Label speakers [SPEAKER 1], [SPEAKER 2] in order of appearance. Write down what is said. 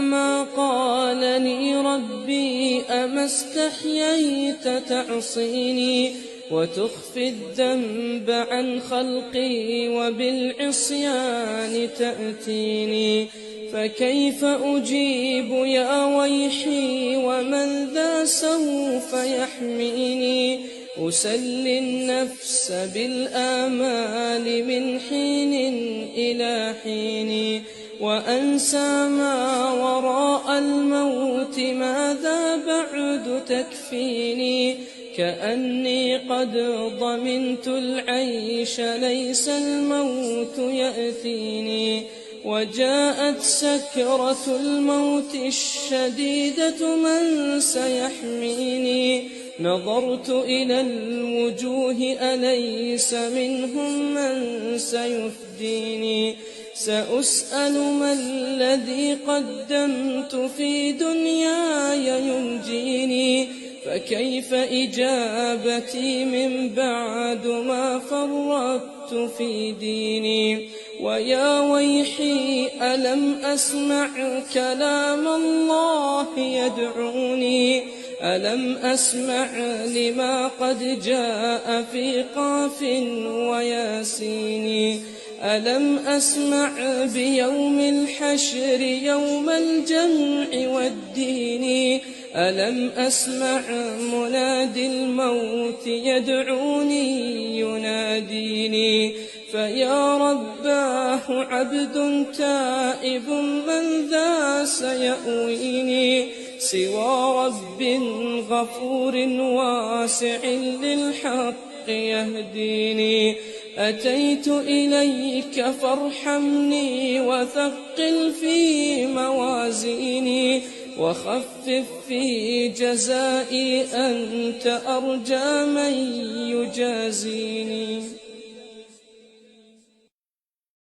[SPEAKER 1] ما قال لي ربي أما استحييت تعصيني وتخفي الذنب عن خلقي وبالعصيان تأتيني. فكيف أجيب يا ويحي ومن ذا سوف يحميني؟ أسلي النفس بالآمال من حين إلى حين وأنسى ما وراء الموت ماذا بعد تكفيني؟ كأني قد ضمنت العيش ليس الموت يأتيني. وجاءت سكرة الموت الشديدة من سيحميني؟ نظرت إلى الوجوه أليس منهم من سيفديني؟ سأسأل ما الذي قدمت في دنياي ينجيني؟ فكيف إجابتي من بعد ما فرطت في ديني؟ ويا ويحي ألم أسمع كلام الله يدعوني؟ ألم أسمع لما قد جاء في قاف وياسين؟ ألم أسمع بيوم الحشر يوم الجمع والدين؟ ألم أسمع منادي الموت يدعوني يناديني؟ فيا رباه عبد تائب من ذا سيأويني؟ سوى رب غفور واسع للحق يهديني. أتيت إليك فارحمني وثقل في موازيني وخفف في جزائي أنت أرجى من يجازيني.